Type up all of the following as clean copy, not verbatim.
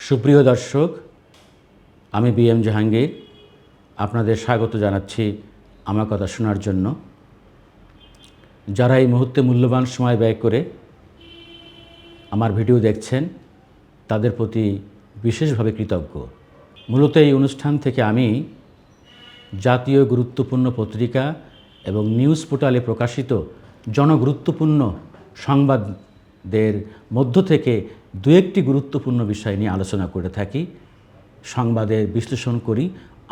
সুপ্রিয় দর্শক, আমি বি.এম. জাহাঙ্গীর আপনাদের স্বাগত জানাচ্ছি আমার কথা শোনার জন্য। যারা এই মুহূর্তে মূল্যবান সময় ব্যয় করে আমার ভিডিও দেখছেন তাদের প্রতি বিশেষভাবে কৃতজ্ঞ। মূলত এই অনুষ্ঠান থেকে আমি জাতীয় গুরুত্বপূর্ণ পত্রিকা এবং নিউজ পোর্টালে প্রকাশিত জনগুরুত্বপূর্ণ সংবাদের মধ্য থেকে দু একটি গুরুত্বপূর্ণ বিষয় নিয়ে আলোচনা করে থাকি, সংবাদের বিশ্লেষণ করি।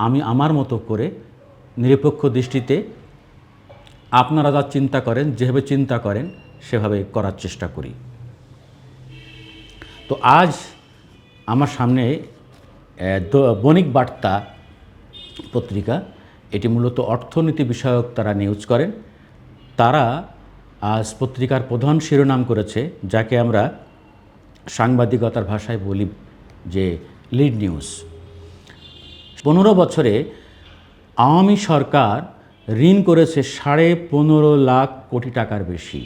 আমি আমার মতো করে নিরপেক্ষ দৃষ্টিতে আপনারা যা চিন্তা করেন, যেভাবে চিন্তা করেন সেভাবে করার চেষ্টা করি। তো আজ আমার সামনে বণিক বার্তা পত্রিকা, এটি মূলত অর্থনীতি বিষয়ক তারা নিউজ করেন। তারা আজ পত্রিকার প্রধান শিরোনাম করেছে, যাকে আমরা সাংবাদিকতার ভাষায় বলি যে লিড নিউজ। 15 বছরে আওয়ামী সরকার ঋণ করেছে 15.5 লাখ কোটি টাকার বেশি,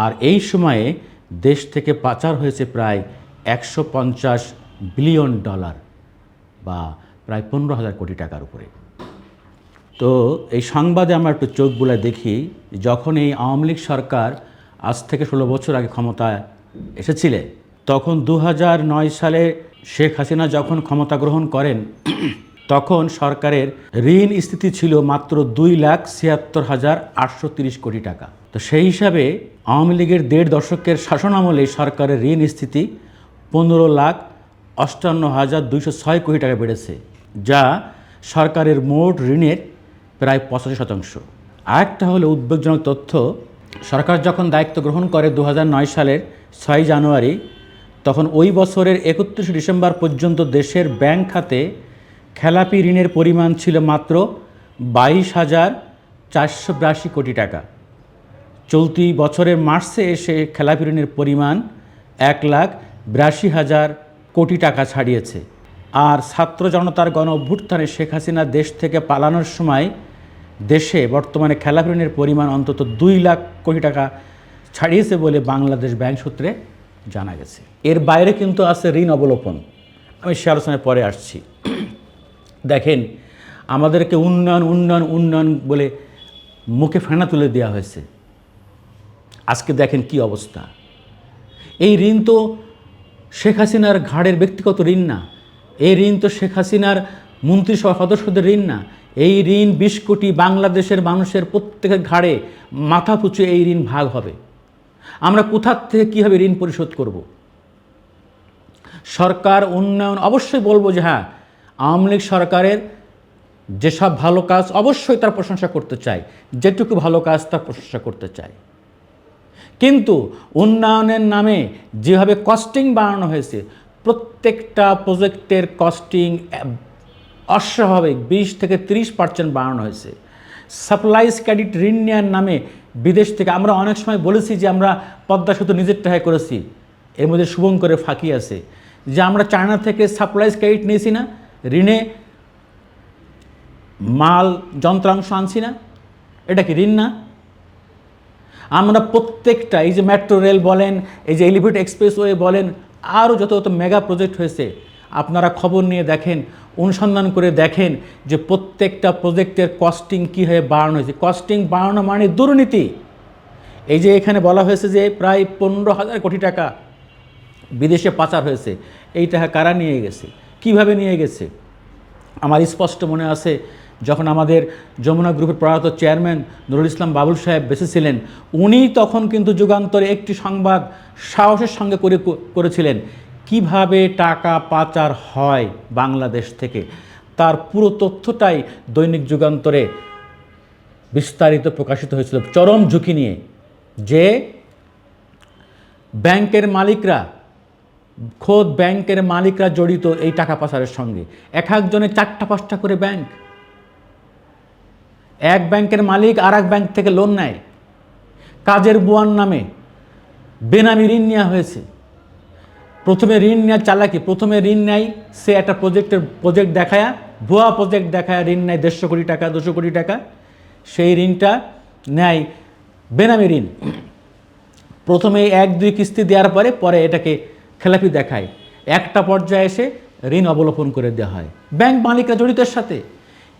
আর এই সময়ে দেশ থেকে পাচার হয়েছে প্রায় $150 বিলিয়ন, বা প্রায় 15,000 কোটি টাকার উপরে। তো এই সংবাদে আমরা একটু চোখ বুলায় দেখি, যখন এই আওয়ামী লীগ সরকার আজ থেকে 16 বছর আগে ক্ষমতায় এসেছিলেন, তখন 2009 সালে শেখ হাসিনা যখন ক্ষমতা গ্রহণ করেন, তখন সরকারের ঋণ স্থিতি ছিল মাত্র 2,76,830 কোটি টাকা। তো সেই হিসাবে আওয়ামী লীগের 1.5 দশকের শাসনামলে সরকারের ঋণ স্থিতি 15,58,206 কোটি টাকা বেড়েছে, যা সরকারের মোট ঋণের প্রায় 85%। আরেকটা হলো উদ্বেগজনক তথ্য, সরকার যখন দায়িত্ব গ্রহণ করে 2009 সালের 6 জানুয়ারি, তখন ওই বছরের 31 ডিসেম্বর পর্যন্ত দেশের ব্যাংক খাতে খেলাপি ঋণের পরিমাণ ছিল মাত্র 22,482 কোটি টাকা। চলতি বছরের মার্চে এসে খেলাপি ঋণের পরিমাণ 1,82,000 কোটি টাকা ছাড়িয়েছে। আর ছাত্র জনতার গণ অভ্যুত্থানে শেখ হাসিনা দেশ থেকে পালানোর সময় দেশে বর্তমানে খেলাপি ঋণের পরিমাণ অন্তত 2 লাখ কোটি টাকা ছাড়িয়েছে বলে বাংলাদেশ ব্যাংক সূত্রে জানা গেছে। এর বাইরে কিন্তু আছে ঋণ অবলোপন, আমি সে আলোচনায় পরে আসছি। দেখেন, আমাদেরকে উন্নয়ন উন্নয়ন উন্নয়ন বলে মুখে ফেনা তুলে দেওয়া হয়েছে। আজকে দেখেন কি অবস্থা। এই ঋণ তো শেখ হাসিনার ঘাড়ের ব্যক্তিগত ঋণ না, এই ঋণ তো শেখ হাসিনার মন্ত্রিসভা সদস্যদের ঋণ না। এই ঋণ 20 কোটি বাংলাদেশের মানুষের প্রত্যেকের ঘাড়ে মাথা পুচে এই ঋণ ভাগ হবে। আমরা কোথা থেকে কীভাবে ঋণ পরিশোধ করব? সরকার উন্নয়ন অবশ্যই বলবো যে হ্যাঁ, আওয়ামী লীগ সরকারের যেসব ভালো কাজ অবশ্যই তার প্রশংসা করতে চাই, যেটুকু ভালো কাজ তার প্রশংসা করতে চাই। কিন্তু উন্নয়নের নামে যেভাবে কস্টিং বাড়ানো হয়েছে, প্রত্যেকটা প্রজেক্টের কস্টিং অস্বাভাবিক 20 থেকে 30% বাড়ানো হয়েছে। সাপ্লাইজ ক্রেডিট ঋণ নেওয়ার নামে বিদেশ থেকে আমরা অনেক সময় বলেছি যে আমরা পদ্মা সেতু নিজের টাকায় করেছি, এর মধ্যে শুভঙ্করের ফাঁকি আছে, যে আমরা চায়না থেকে সাপ্লাইজ ক্রেডিট নিয়েছি না, ঋণে মাল যন্ত্রাংশ আনছি না, এটা কি ঋণ না? আমরা প্রত্যেকটা এই যে মেট্রো রেল বলেন, এই যে এলিভেটেড এক্সপ্রেসওয়ে বলেন, আরও যত যত মেগা প্রজেক্ট হয়েছে, আপনারা খবর নিয়ে দেখেন, অনুসন্ধান করে দেখেন যে প্রত্যেকটা প্রজেক্টের কস্টিং কীভাবে বাড়ানো হয়েছে। কস্টিং বাড়ানো মানে দুর্নীতি। এই যে এখানে বলা হয়েছে যে প্রায় 15,000 কোটি টাকা বিদেশে পাচার হয়েছে, এই টাকা কারা নিয়ে গেছে, কিভাবে নিয়ে গেছে? আমার স্পষ্ট মনে আছে, যখন আমাদের যমুনা গ্রুপের প্রয়াত চেয়ারম্যান নুরুল ইসলাম বাবুল সাহেব বেঁচে ছিলেন, উনি তখন কিন্তু যুগান্তরে একটি সংবাদ সাহসের সঙ্গে করেছিলেন কিভাবে টাকা পাচার হয় বাংলাদেশ থেকে। তার পুরো তথ্যটাই দৈনিক যুগান্তরে বিস্তারিত প্রকাশিত হয়েছিল, চরম ঝুঁকি নিয়ে, যে ব্যাংকের মালিকরা, খোদ ব্যাংকের মালিকরা জড়িত এই টাকা পাচারের সঙ্গে। এক একজনের 4টা-5টা করে ব্যাংক। এক ব্যাংকের মালিক আর এক ব্যাংক থেকে লোন নেয়, কাজের বুয়ার নামে বেনামি ঋণ নেওয়া হয়েছে। প্রথমে ঋণ নেওয়ার চালাকি, প্রথমে ঋণ নেয় সে একটা প্রজেক্ট দেখায়, ভুয়া প্রজেক্ট দেখায় ঋণ নেয় 150 কোটি টাকা, 200 কোটি টাকা। সেই ঋণটা নেয় বেনামি ঋণ। প্রথমে 1-2 কিস্তি দেওয়ার পরে এটাকে খেলাপি দেখায়, একটা পর্যায়ে এসে ঋণ অবলোপন করে দেওয়া হয়। ব্যাংক মালিকরা জড়িতের সাথে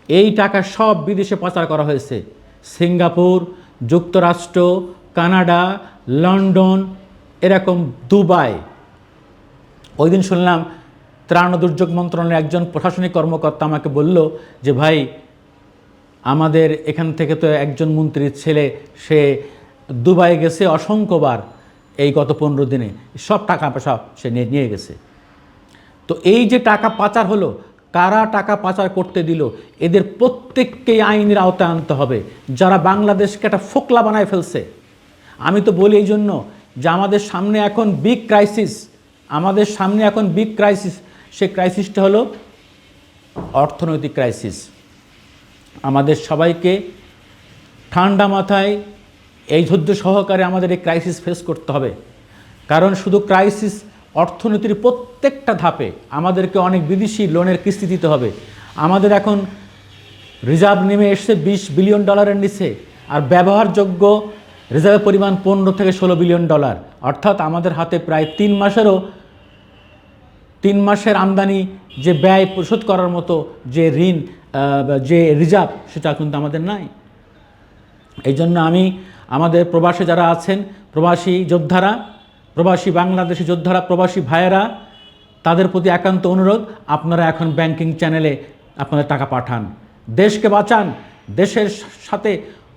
এই টাকা সব বিদেশে পাচার করা হয়েছে। সিঙ্গাপুর, যুক্তরাষ্ট্র, কানাডা, লন্ডন, এরকম দুবাই। ওই দিন শুনলাম ত্রাণ ও দুর্যোগ মন্ত্রণালয়ের একজন প্রশাসনিক কর্মকর্তা আমাকে বলল যে ভাই, আমাদের এখান থেকে তো একজন মন্ত্রীর ছেলে সে দুবাই গেছে অসংখ্যবার এই গত 15 দিনে, সব টাকা পয়সা সে নিয়ে গেছে। তো এই যে টাকা পাচার হলো, কারা টাকা পাচার করতে দিল, এদের প্রত্যেককেই আইনের আওতায় আনতে হবে, যারা বাংলাদেশকে একটা ফোকলা বানায় ফেলছে। আমি তো বলি এই জন্য যে আমাদের সামনে এখন বিগ ক্রাইসিস, আমাদের সামনে এখন বিগ ক্রাইসিস। সে ক্রাইসিসটা হলো অর্থনৈতিক ক্রাইসিস। আমাদের সবাইকে ঠান্ডা মাথায় এই ধৈর্য সহকারে আমাদের এই ক্রাইসিস ফেস করতে হবে। কারণ শুধু ক্রাইসিস, অর্থনীতির প্রত্যেকটা ধাপে আমাদেরকে অনেক বিদেশি লোনের কিস্তি দিতে হবে। আমাদের এখন রিজার্ভ নেমে এসছে $20 বিলিয়ন নিচে, আর ব্যবহারযোগ্য রিজার্ভের পরিমাণ 15 থেকে 16 বিলিয়ন ডলার। অর্থাৎ আমাদের হাতে প্রায় 3 মাসের আমদানি যে ব্যয় পরিশোধ করার মতো যে ঋণ, যে রিজার্ভ, সেটা কিন্তু আমাদের নাই। এই জন্য আমি আমাদের প্রবাসে যারা আছেন, প্রবাসী যোদ্ধারা, প্রবাসী বাংলাদেশি যোদ্ধারা, প্রবাসী ভাইয়েরা, তাদের প্রতি একান্ত অনুরোধ, আপনারা এখন ব্যাংকিং চ্যানেলে আপনাদের টাকা পাঠান, দেশকে বাঁচান। দেশের সাথে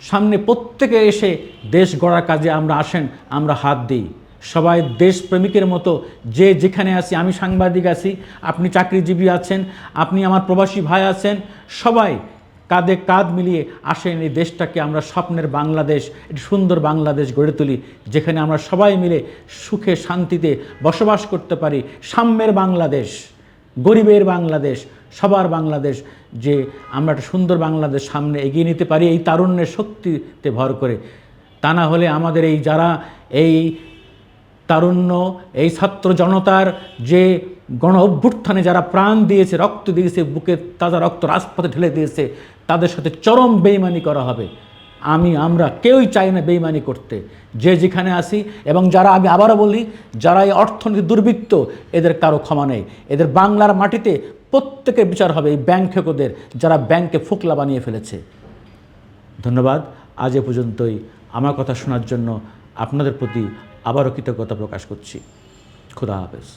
সামনে প্রত্যেকে এসে দেশ গড়ার কাজে আমরা আসেন, আমরা হাত দিই। সবাই দেশপ্রেমিকের মতো যে যেখানে আছি, আমি সাংবাদিক আছি, আপনি চাকরিজীবী আছেন, আপনি আমার প্রবাসী ভাই আছেন, সবাই কাঁধে কাঁধ মিলিয়ে আসেন এই দেশটাকে আমরা স্বপ্নের বাংলাদেশ, একটি সুন্দর বাংলাদেশ গড়ে তুলি, যেখানে আমরা সবাই মিলে সুখে শান্তিতে বসবাস করতে পারি। সাম্যের বাংলাদেশ, গরিবের বাংলাদেশ, সবার বাংলাদেশ, যে আমরা একটা সুন্দর বাংলাদেশ সামনে এগিয়ে নিতে পারি এই তারুণ্যের শক্তিতে ভর করে। তা না হলে আমাদের এই যারা এই তারুণ্য, এই ছাত্র জনতার যে গণ অভ্যুত্থানে যারা প্রাণ দিয়েছে, রক্ত দিয়েছে, বুকে তাজা রক্ত রাজপথে ঢেলে দিয়েছে, তাদের সাথে চরম বেইমানি করা হবে। আমরা কেউই চাই না বেইমানি করতে, যে যেখানে আসি। এবং যারা, আমি আবারও বলি, যারা এই অর্থনীতি দুর্বৃত্ত, এদের কারো ক্ষমা নেই। এদের বাংলার মাটিতে প্রত্যেকের বিচার হবে, এই ব্যাংকদের, যারা ব্যাংকে ফোকলা বানিয়ে ফেলেছে। ধন্যবাদ। আজ এ পর্যন্তই। আমার কথা শোনার জন্য আপনাদের প্রতি আবারও কৃতজ্ঞতা প্রকাশ করছি। খুদা হাফেজ।